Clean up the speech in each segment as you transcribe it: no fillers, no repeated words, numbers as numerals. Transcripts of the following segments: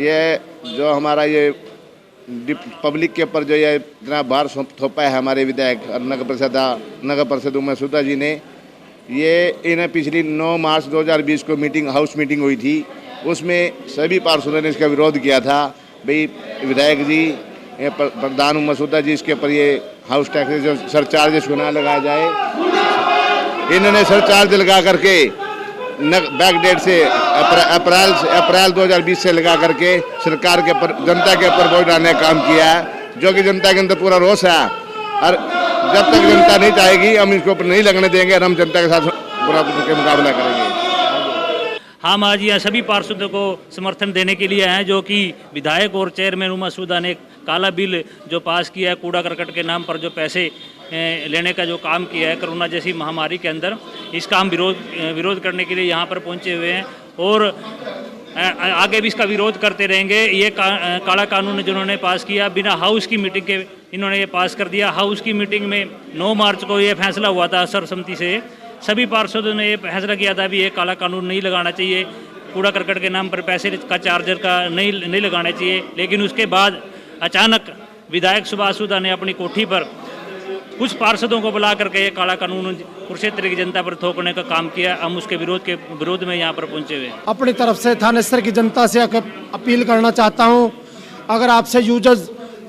ये जो हमारा ये पब्लिक के ऊपर जो ये इतना भार थोपा है हमारे विधायक और नगर परिषद मसूदा जी ने, ये इन्हें पिछली 9 मार्च 2020 को हाउस मीटिंग हुई थी, उसमें सभी पार्षदों ने इसका विरोध किया था। भाई विधायक जी, प्रधान मसूदा जी, इसके ऊपर ये हाउस टैक्स जो सरचार्ज को ना लगाया जाए। इन्होंने सरचार्ज लगा करके बैक डेट से अप्रैल 2020 से लगा करके सरकार के ऊपर, जनता के ऊपर बोझ डालने का काम किया है, जो कि जनता के अंदर पूरा रोष है। और जब तक जनता नहीं चाहेगी हम इसके ऊपर नहीं लगने देंगे और हम जनता के साथ पूरा के मुकाबला करेंगे। हम आज यहाँ सभी पार्षदों को समर्थन देने के लिए हैं, जो कि विधायक और चेयरमैन मसूदा ने काला बिल जो पास किया है, कूड़ा करकट के नाम पर जो पैसे लेने का जो काम किया है कोरोना जैसी महामारी के अंदर, इसका हम विरोध करने के लिए यहाँ पर पहुँचे हुए हैं और आगे भी इसका विरोध करते रहेंगे। ये काला कानून जिन्होंने पास किया बिना हाउस की मीटिंग के, इन्होंने ये पास कर दिया। हाउस की मीटिंग में 9 मार्च को ये फैसला हुआ था सर्वसम्मति से, सभी पार्षदों ने ये फैसला किया था भी ये काला कानून नहीं लगाना चाहिए, कूड़ा करकट के नाम पर पैसे का चार्जर का नहीं लगाना चाहिए। लेकिन उसके बाद अचानक विधायक सुभाष सूदा ने अपनी कोठी पर कुछ पार्षदों को बुला करके ये काला कानून कुरुक्षेत्र की जनता पर थोपने का काम किया। हम उसके विरोध में यहाँ पर पहुंचे हुए। अपनी तरफ से थानेसर की जनता से अपील करना चाहता हूँ, अगर आपसे यूजर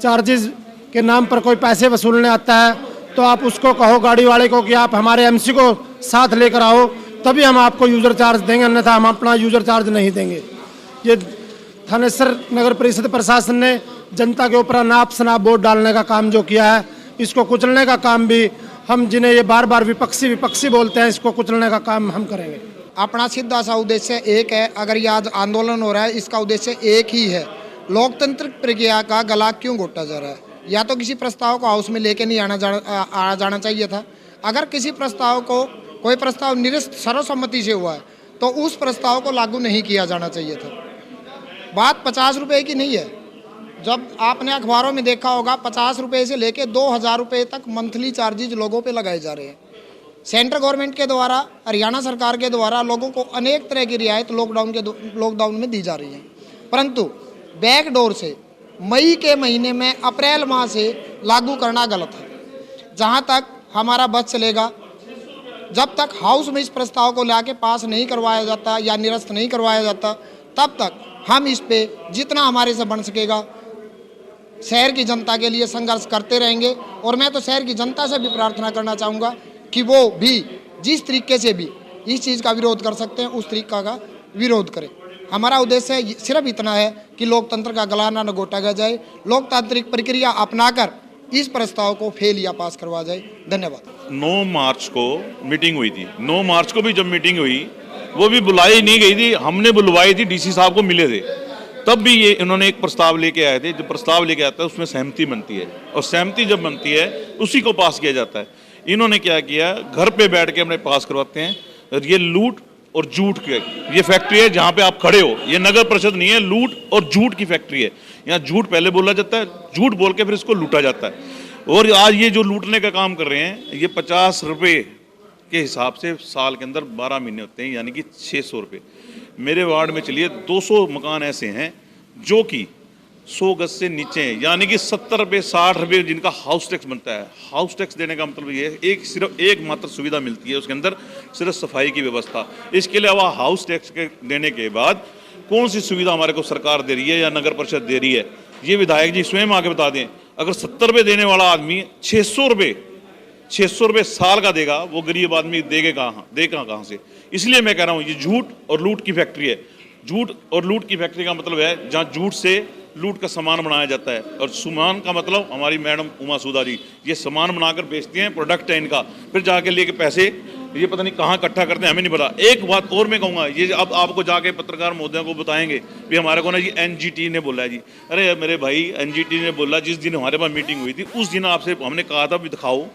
चार्जेस के नाम पर कोई पैसे वसूलने आता है तो आप उसको कहो, गाड़ी वाले को, कि आप हमारे एमसी को साथ लेकर आओ, तभी हम आपको यूजर चार्ज देंगे, अन्यथा हम अपना यूजर चार्ज नहीं देंगे। ये थानेसर नगर परिषद प्रशासन ने जनता के ऊपर नाप शनाप वोट डालने का काम जो किया है, इसको कुचलने का काम भी हम, जिन्हें ये बार बार विपक्षी बोलते हैं, इसको कुचलने का काम हम करेंगे। अपना सीधा सा उद्देश्य एक है। अगर ये आज आंदोलन हो रहा है, इसका उद्देश्य एक ही है, लोकतांत्रिक प्रक्रिया का गला क्यों घोटा जा रहा है। या तो किसी प्रस्ताव को हाउस में लेके नहीं आना जाना चाहिए था। अगर किसी प्रस्ताव को, कोई प्रस्ताव निरस्त सर्वसम्मति से हुआ है तो उस प्रस्ताव को लागू नहीं किया जाना चाहिए था। बात 50 रुपये की नहीं है। जब आपने अखबारों में देखा होगा, 50 रुपये से लेके 2000 रुपये तक मंथली चार्जेज लोगों पे लगाए जा रहे हैं। सेंट्रल गवर्नमेंट के द्वारा, हरियाणा सरकार के द्वारा लोगों को अनेक तरह की रियायत लॉकडाउन में दी जा रही है, परंतु बैकडोर से मई के महीने में अप्रैल माह से लागू करना गलत है। जहां तक हमारा बस चलेगा, जब तक हाउस में इस प्रस्ताव को लाके पास नहीं करवाया जाता या निरस्त नहीं करवाया जाता, तब तक हम इस पे जितना हमारे से बन सकेगा शहर की जनता के लिए संघर्ष करते रहेंगे। और मैं तो शहर की जनता से भी प्रार्थना करना चाहूँगा कि वो भी जिस तरीके से भी इस चीज़ का विरोध कर सकते हैं उस तरीका का विरोध करें। हमारा उद्देश्य सिर्फ इतना है कि लोकतंत्र का गला ना घोटा जाए, लोकतांत्रिक प्रक्रिया अपनाकर इस प्रस्ताव को फेल या पास करवा जाए। धन्यवाद। 9 मार्च को मीटिंग हुई थी। 9 मार्च को भी जब मीटिंग हुई, वो भी बुलाई नहीं गई थी, हमने बुलवाई थी, डीसी साहब को मिले थे। तब भी ये इन्होंने एक प्रस्ताव लेके आए थे। जो प्रस्ताव लेके आता है उसमें सहमति बनती है, और सहमति जब बनती है उसी को पास किया जाता है। इन्होंने क्या किया, घर पे बैठ के अपने पास करवाते हैं। और ये लूट और झूठ की ये फैक्ट्री है जहाँ पे आप खड़े हो। ये नगर परिषद नहीं है, लूट और झूठ की फैक्ट्री है। यहाँ झूठ पहले बोला जाता है, झूठ बोल के फिर इसको लूटा जाता है। और आज ये जो लूटने का काम कर रहे हैं, ये 50 रुपये के हिसाब से साल के अंदर 12 महीने होते हैं, यानी कि 600 रुपये। मेरे वार्ड में चलिए 200 मकान ऐसे हैं जो कि 100 गज से नीचे हैं, यानी कि 70 रुपये 60 रुपये जिनका हाउस टैक्स बनता है। हाउस टैक्स देने का मतलब ये है, सिर्फ एक मात्र सुविधा मिलती है उसके अंदर, सिर्फ सफाई की व्यवस्था। इसके अलावा हाउस टैक्स के देने के बाद कौन सी सुविधा हमारे को सरकार दे रही है या नगर परिषद दे रही है, ये विधायक जी स्वयं आके बता दें। अगर 70 रुपये देने वाला आदमी 600 रुपये साल का देगा, वो गरीब आदमी देगा कहाँ से। इसलिए मैं कह रहा हूँ ये झूठ और लूट की फैक्ट्री है। झूठ और लूट की फैक्ट्री का मतलब है जहाँ झूठ से लूट का सामान बनाया जाता है, और सामान का मतलब हमारी मैडम उमा सूदा जी ये सामान बनाकर बेचती हैं, प्रोडक्ट है इनका, फिर जाके लेके पैसे ये पता नहीं कहाँ इकट्ठा करते हैं, हमें नहीं पता। एक बात और मैं कहूँगा, ये अब आपको जाके पत्रकार महोदयों को बताएंगे भी हमारे को ना ये NGT ने बोला है जी। अरे मेरे भाई, NGT ने बोला, जिस दिन हमारे पास मीटिंग हुई थी उस दिन आपसे हमने कहा था भी दिखाओ,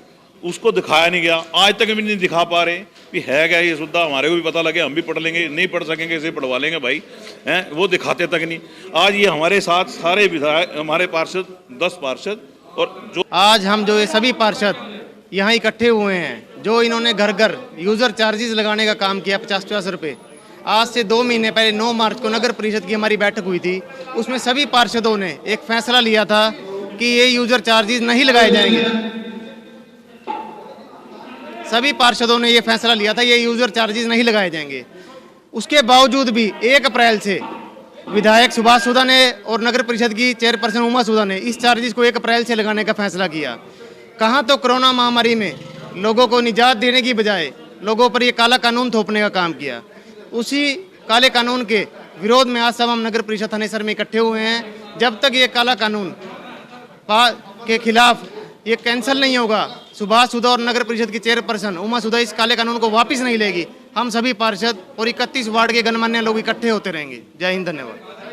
उसको दिखाया नहीं गया, आज तक भी नहीं दिखा पा रहे कि है क्या ये सुविधा। हमारे को भी पता लगे, हम भी पढ़ लेंगे, नहीं पढ़ सकेंगे इसे पढ़वा लेंगे भाई, हैं, वो दिखाते तक नहीं। आज ये हमारे साथ सारे विधायक, हमारे पार्षद 10 पार्षद, और जो आज हम जो ये सभी पार्षद यहाँ इकट्ठे हुए हैं, जो इन्होंने घर घर यूज़र चार्जेस लगाने का काम किया 50-50 रुपये। आज से 2 महीने पहले 9 मार्च को नगर परिषद की हमारी बैठक हुई थी। उसमें सभी पार्षदों ने एक फैसला लिया था कि ये यूजर चार्जेस नहीं लगाए जाएंगे। सभी पार्षदों ने ये फैसला लिया था, ये यूजर चार्जेस नहीं लगाए जाएंगे। उसके बावजूद भी 1 अप्रैल से विधायक सुभाष सुधा ने और नगर परिषद की चेयरपर्सन उमा सुधा ने इस चार्जेस को 1 अप्रैल से लगाने का फैसला किया। कहाँ तो कोरोना महामारी में लोगों को निजात देने की बजाय लोगों पर ये काला कानून थोपने का काम किया। उसी काले कानून के विरोध में आज सब हम नगर परिषद थानेसर में इकट्ठे हुए हैं। जब तक ये काला कानून के खिलाफ ये कैंसिल नहीं होगा, सुभाष सुधा और नगर परिषद की चेयरपर्सन उमा सुधा इस काले कानून को वापस नहीं लेगी, हम सभी पार्षद और 31 वार्ड के गणमान्य लोग इकट्ठे होते रहेंगे। जय हिंद, धन्यवाद।